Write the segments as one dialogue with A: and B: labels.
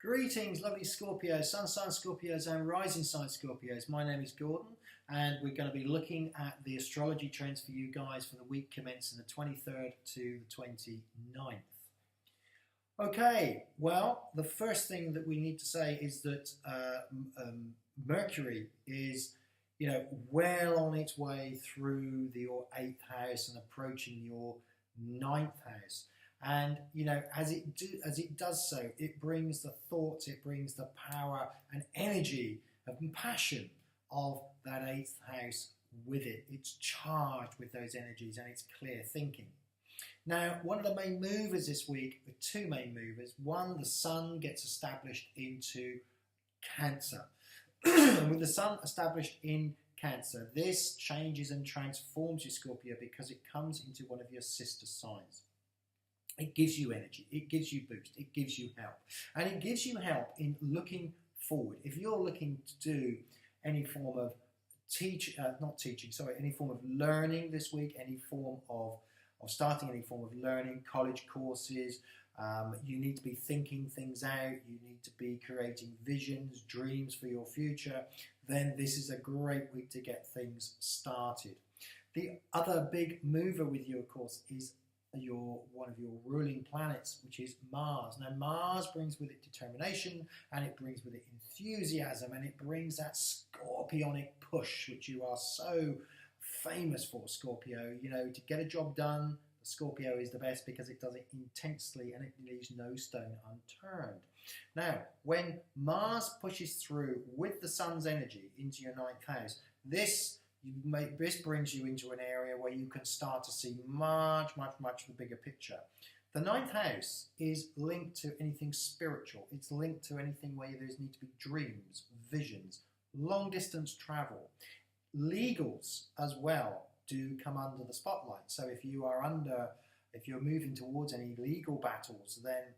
A: Greetings, lovely Scorpios, Sun sign Scorpios and rising sign Scorpios. My name is Gordon and we're going to be looking at the astrology trends for you guys for the week commencing the 23rd to the 29th. Okay, well, the first thing that we need to say is that Mercury is, well on its way through your 8th house and approaching your 9th house. And as it does so, it brings the thoughts, it brings the power and energy and passion of that 8th house with it. It's charged with those energies and it's clear thinking. Now, one of the main movers this week, the two main movers. One, the sun gets established into Cancer. With the sun established in Cancer, this changes and transforms you, Scorpio, because it comes into one of your sister signs. It gives you energy, it gives you boost, it gives you help. And it gives you help in looking forward. If you're looking to do any form of any form of learning this week, any form of starting any form of learning, college courses, you need to be thinking things out, you need to be creating visions, dreams for your future, then this is a great week to get things started. The other big mover with you, of course, is one of your ruling planets, which is Mars. Now, Mars brings with it determination, and it brings with it enthusiasm, and it brings that scorpionic push, which you are so famous for, Scorpio. To get a job done, the Scorpio is the best because it does it intensely and it leaves no stone unturned. Now, when Mars pushes through with the sun's energy into your 9th house, this brings you into an area where you can start to see much the bigger picture. The 9th house is linked to anything spiritual. It's linked to anything where there need to be dreams, visions, long distance travel. Legals as well do come under the spotlight. So if you're moving towards any legal battles, then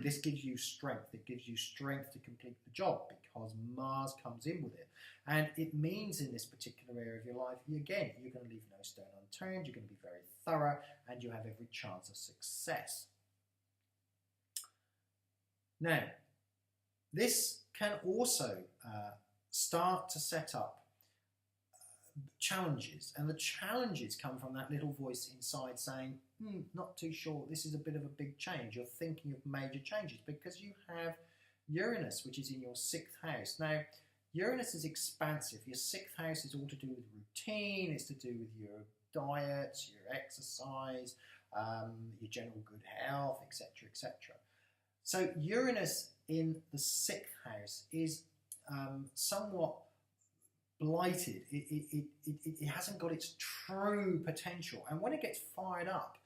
A: this gives you strength. It gives you strength to complete the job because Mars comes in with it. And it means in this particular area of your life, you're going to leave no stone unturned, you're going to be very thorough, and you have every chance of success. Now, this can also start to set up challenges, and the challenges come from that little voice inside saying, not too sure, this is a bit of a big change. You're thinking of major changes because you have Uranus, which is in your 6th house. Now, Uranus is expansive. Your 6th house is all to do with routine, it's to do with your diet, your exercise, your general good health, etc., etc. So Uranus in the 6th house is somewhat blighted. It hasn't got its true potential. And when it gets fired up,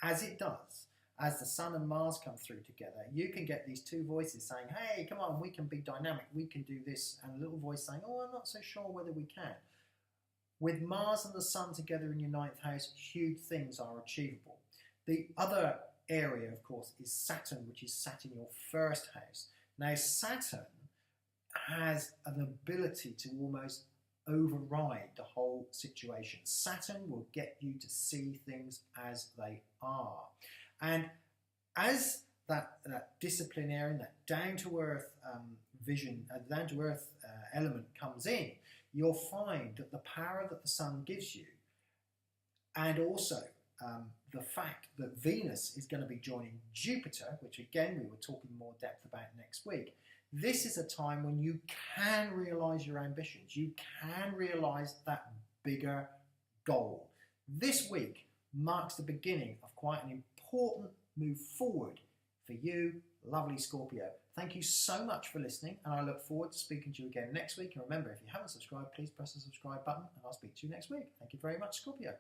A: as it does, as the Sun and Mars come through together, you can get these two voices saying, hey, come on, we can be dynamic, we can do this, and a little voice saying, oh, I'm not so sure whether we can. With Mars and the Sun together in your 9th house, huge things are achievable. The other area, of course, is Saturn, which is sat in your 1st house. Now, Saturn has an ability to almost override the whole situation. Saturn will get you to see things as they are. And as that disciplinarian, that down-to-earth vision, down-to-earth element comes in, you'll find that the power that the sun gives you, and also the fact that Venus is going to be joining Jupiter, which again we were talking more depth about next week, this is a time when you can realize your ambitions. You can realize that bigger goal. This week marks the beginning of quite an important move forward for you, lovely Scorpio. Thank you so much for listening, and I look forward to speaking to you again next week. And remember, if you haven't subscribed, please press the subscribe button, and I'll speak to you next week. Thank you very much, Scorpio.